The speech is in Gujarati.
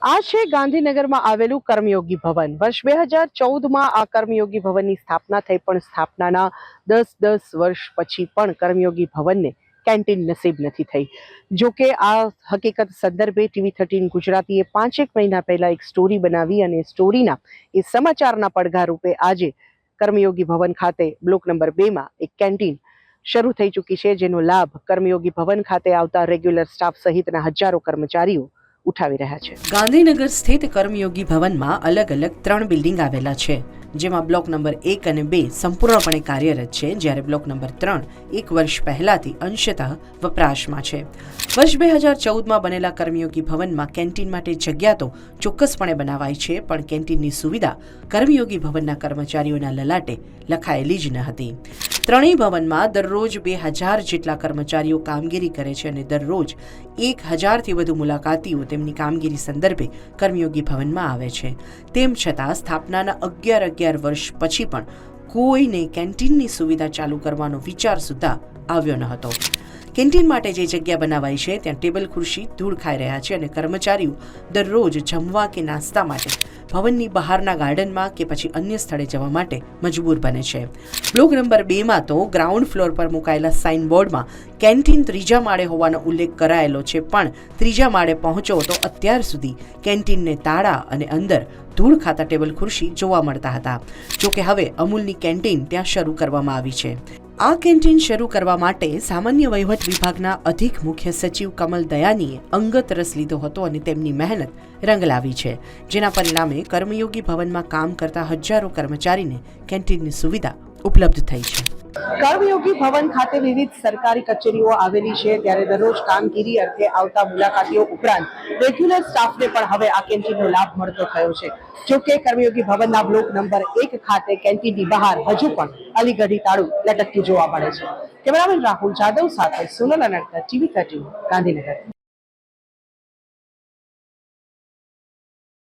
આ છે ગાંધીનગરમાં આવેલું કર્મયોગી ભવન. વર્ષ 2014માં આ કર્મયોગી ભવનની સ્થાપના થઈ, પણ સ્થાપનાના 10 વર્ષ પછી પણ કર્મયોગી ભવનને કેન્ટીન નસીબ નથી થઈ. જોકે આ હકીકત સંદર્ભે TV13 ગુજરાતીએ 5 મહિના પહેલા એક સ્ટોરી બનાવી અને સ્ટોરીના એ સમાચારના પડઘા રૂપે આજે કર્મયોગી ભવન ખાતે બ્લોક નંબર 2માં એક કેન્ટીન શરૂ થઈ ચૂકી છે, જેનો લાભ કર્મયોગી ભવન ખાતે આવતા રેગ્યુલર સ્ટાફ સહિતના હજારો કર્મચારીઓ ઉઠાવી રહ્યા છે. ગાંધીનગર સ્થિત કર્મયોગી ભવનમાં અલગ અલગ 3 બિલ્ડિંગ આવેલા છે, જેમાં બ્લોક નંબર 1 અને 2 સંપૂર્ણપણે કાર્યરત છે, જ્યારે બ્લોક નંબર 3 1 વર્ષ પહેલાથી અંશતઃ વપરાશમાં છે. વર્ષ 2014માં બનેલા કર્મયોગી ભવનમાં કેન્ટીન માટે જગ્યા તો ચોક્કસપણે બનાવાઈ છે, પણ કેન્ટીનની સુવિધા કર્મયોગી ભવનના કર્મચારીઓના લલાટે લખાયેલી જ ન હતી. ત્રણેય ભવનમાં દરરોજ 2000 જેટલા કર્મચારીઓ કામગીરી કરે છે અને દરરોજ 1000થી વધુ મુલાકાતીઓ તેમની કામગીરી સંદર્ભે કર્મયોગી ભવનમાં આવે છે. તેમ છતાં સ્થાપનાના 11 વર્ષ પછી પણ કોઈને કેન્ટીનની સુવિધા ચાલુ કરવાનો વિચાર સુદ્ધા આવ્યો ન હતો. કેન્ટીન માટે જે જગ્યા બનાવાઈ છે ત્યાં ટેબલ ખુરશી ધૂળ ખાઈ રહ્યા છે અને કર્મચારીઓ દરરોજ જમવા કે નાસ્તા માટે ભવનની બહારના ગાર્ડનમાં કે પછી અન્ય સ્થળે જવા માટે મજબૂર બને છે. બ્લોક નંબર 2માં તો ગ્રાઉન્ડ ફ્લોર પર મુકાયેલા સાઇન બોર્ડમાં કેન્ટીન 3જા માળે હોવાનો ઉલ્લેખ કરાયેલો છે, પણ 3જા માળે પહોંચો તો અત્યાર સુધી કેન્ટીનને તાળા અને અંદર ધૂળ ખાતા ટેબલ ખુરશી જોવા મળતા હતા. જોકે હવે અમૂલની કેન્ટીન ત્યાં શરૂ કરવામાં આવી છે. આ કેન્ટીન શરૂ કરવા માટે સામાન્ય વહીવટ વિભાગના અધિક મુખ્ય સચિવ કમલ દયાનીએ અંગત રસ લીધો હતો અને તેમની મહેનત રંગ લાવી છે, જેના પરિણામે કર્મયોગી ભવનમાં કામ કરતા હજારો કર્મચારીને કેન્ટીનની સુવિધા ઉપલબ્ધ થઈ છે. કર્મયોગી ભવન ખાતે વિવિધ સરકારી કચેરીઓ આવેલી છે, ત્યારે દરરોજ કામગીરી અર્થે આવતા મુલાકાતીઓ ઉપરાંત રેગ્યુલર સ્ટાફને પણ હવે આ કેન્ટીનનો લાભ મળતો થયો છે. જોકે કર્મયોગી ભવનના બ્લોક નંબર 1 ખાતે કેન્ટીનની બહાર હજુ પણ અલીગઢી તાળું લટકતું જોવા મળે છે. કેમેરામેન રાહુલ જાદવ સાથે સોનલ અનડકર, TV13 ગાંધીનગર.